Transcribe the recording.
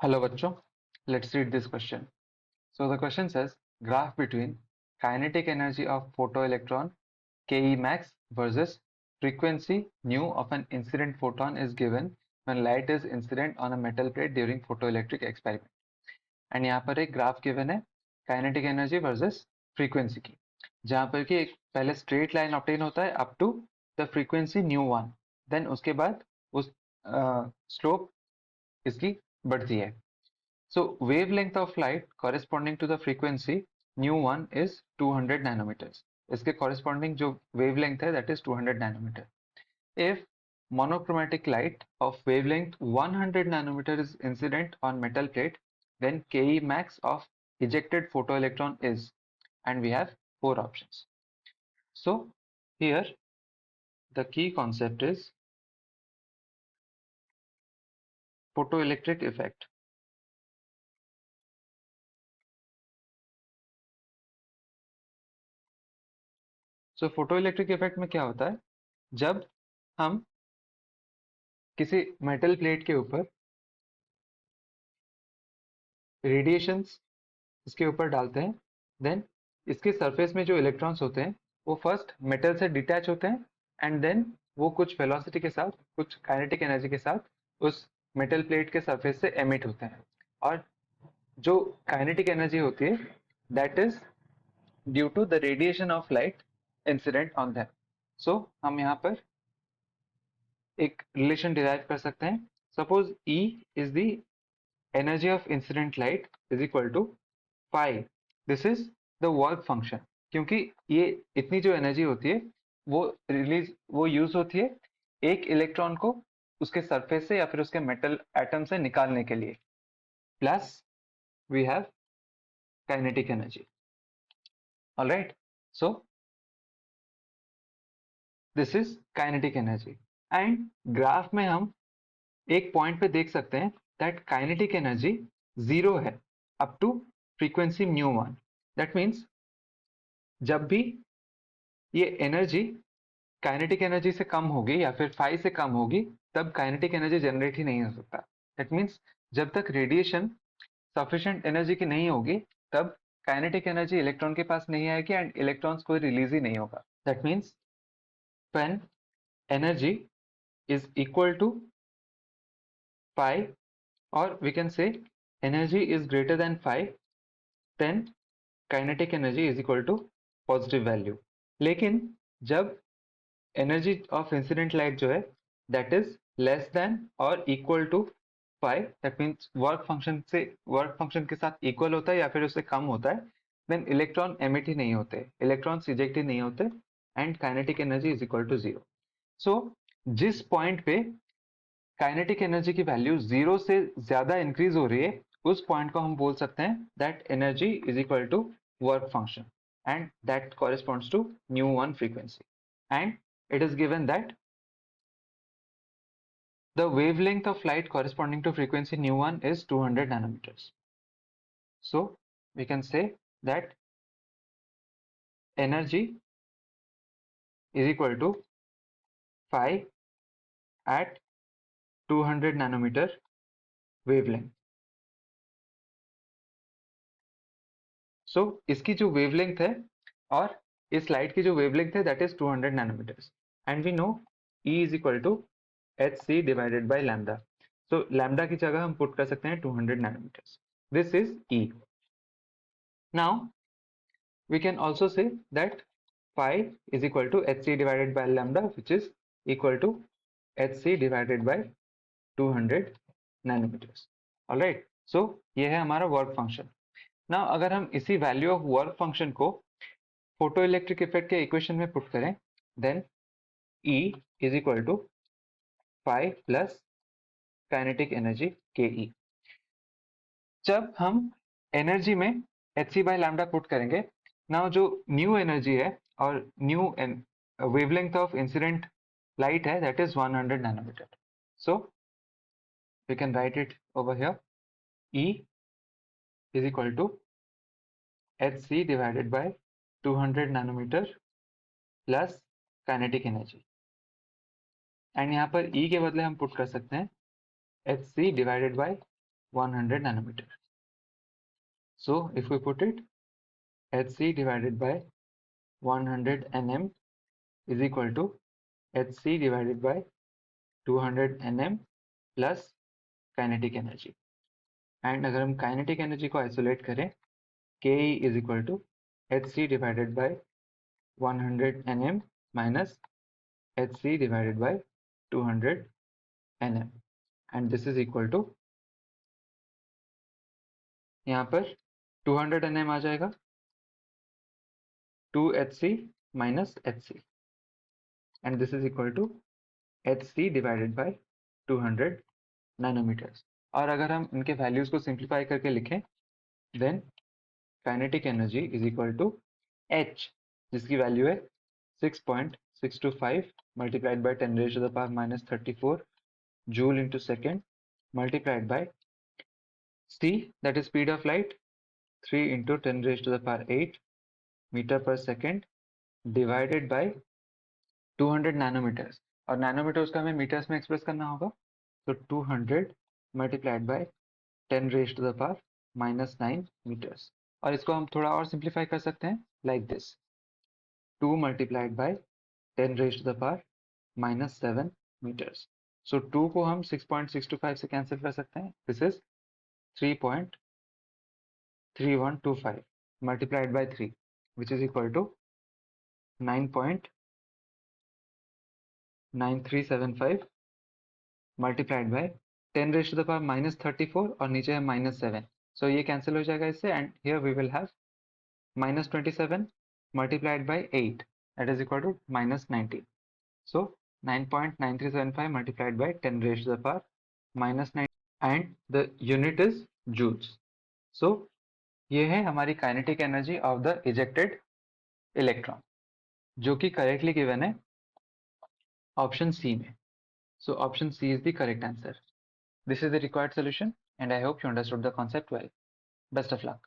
Hello बच्चों, let's read this question. So the question says graph between kinetic energy of photoelectron Ke max versus frequency nu of an incident photon is given when light is incident on a metal plate during photoelectric experiment. And यहाँ पर एक graph given है kinetic energy versus frequency की, जहाँ पर कि एक पहले स्ट्रेट लाइन ऑब्टेन होता है up to the frequency ν1, then उसके बाद उस स्लोप इसकी बढ़ती है. So wavelength of light corresponding to the frequency nu1 is 200 nanometers. इसके corresponding जो wavelength है that is 200 nanometer. If monochromatic light of wavelength 100 nanometer is incident on metal plate, then Ke max of ejected photoelectron is, and we have 4 options. So here the key concept is photoelectric effect. So photoelectric effect में क्या होता है, जब हम किसी metal plate के ऊपर radiations इसके ऊपर डालते हैं, देन इसके सरफेस में जो इलेक्ट्रॉन्स होते हैं वो फर्स्ट मेटल से डिटैच होते हैं एंड देन वो कुछ वेलोसिटी के साथ, कुछ काइनेटिक एनर्जी के साथ उस मेटल प्लेट के सरफेस से एमिट होते हैं. और जो काइनेटिक एनर्जी होती है that is due to the radiation of light incident on them. So हम यहाँ पर एक रिलेशन डिराइव कर सकते हैं. Suppose E is the energy of incident light is equal to phi. This is the work function, क्योंकि ये इतनी जो एनर्जी होती है वो यूज होती है एक इलेक्ट्रॉन को उसके सरफेस से या फिर उसके मेटल एटम से निकालने के लिए, plus we have kinetic energy. Alright, so this is kinetic energy. And graph में हम एक पॉइंट पे देख सकते हैं दैट काइनेटिक एनर्जी 0 है up to frequency ν1. That means जब भी ये एनर्जी काइनेटिक एनर्जी से कम होगी या फिर फाई से कम होगी तब काइनेटिक एनर्जी जनरेट ही नहीं हो सकता. दैट मीन्स जब तक रेडिएशन सफिशिएंट एनर्जी की नहीं होगी तब काइनेटिक एनर्जी इलेक्ट्रॉन के पास नहीं आएगी एंड इलेक्ट्रॉन्स को रिलीज ही नहीं होगा. That means when energy is equal to phi और we can say energy is greater than phi, then kinetic energy is equal to positive value. लेकिन जब एनर्जी ऑफ इंसिडेंट लाइट जो है that is less than और equal to five, that means work function के साथ equal होता है या फिर उससे कम होता है, देन इलेक्ट्रॉन एमिट ही नहीं होते, इलेक्ट्रॉन्स इजेक्ट ही नहीं होते and kinetic energy is equal to 0. So जिस पॉइंट पे काइनेटिक एनर्जी की वैल्यू 0 से ज्यादा इंक्रीज हो रही है उस पॉइंट को हम बोल सकते हैं that energy is equal to work function and that corresponds to ν1 frequency. And it is given that the wavelength of light corresponding to frequency ν1 is 200 nanometers. So we can say that energy is equal to phi at 200 nanometer wavelength. So इसकी जो wavelength है और इस light की जो wavelength है that is 200 nanometers and we know E is equal to hc divided by lambda. So lambda की जगह हम पुट कर सकते हैं 200 nanometers. This is E. Now we can also say that phi is equal to hc divided by lambda, which is equal to hc divided by 200 nanometers. All right, so ये है हमारा work function. Now अगर हम इसी value of work function को photo electric effect के equation में put करें, then E is equal to phi plus kinetic energy K E. जब हम एनर्जी में h c by lambda put करेंगे, नाउ जो न्यू एनर्जी है और new wavelength of incident light है that is 100 nanometer. So we can write it over here. E is equal to hc divided by 200 nanometer plus kinetic energy. And यहाँ पर E के बदले हम put कर सकते हैं hc divided by 100 nanometer. So if we put it, hc divided by 100 nm is equal to hc divided by 200 nm plus kinetic energy. And अगर हम काइनेटिक एनर्जी को आइसोलेट करें, ke is equal to hc divided by 100 nm minus hc divided by 200 nm, and this is equal to, यहाँ पर 200 nm आ जाएगा 2hc minus hc, and this is equal to hc divided by 200 nanometers. और अगर हम इनके values को simplify करके लिखें, then kinetic energy is equal to h, जिसकी वैल्यू है 6.625 multiplied by 10 raised to the power minus 34 joule into second multiplied by c, that is speed of light, 3 into 10 raised to the power 8 meter per second divided by 200 nanometers. और nanometres का हमें metres में express करना होगा, तो 200 multiplied by 10 raised to the power minus 9 meters. और इसको हम थोड़ा और सिंप्लीफाई कर सकते हैं like this, 2 multiplied by 10 raised to the power minus 7 meters. So 2 को हम 6.625 से कैंसिल कर सकते हैं. This is 3.3125 multiplied by 3, which is equal to 9.9375 multiplied by 10 raised to the power minus 34 और नीचे है minus 7. So ये कैंसिल हो जाएगा इससे, and here we will have minus 27 multiplied by 8, that is equal to minus 19. So 9.9375 multiplied by 10 raised to the power minus 9, and the unit is joules. So ये है हमारी kinetic energy of the ejected electron, जो कि correctly given है option C में. So option C is the correct answer. This is the required solution, and I hope you understood the concept well. Best of luck.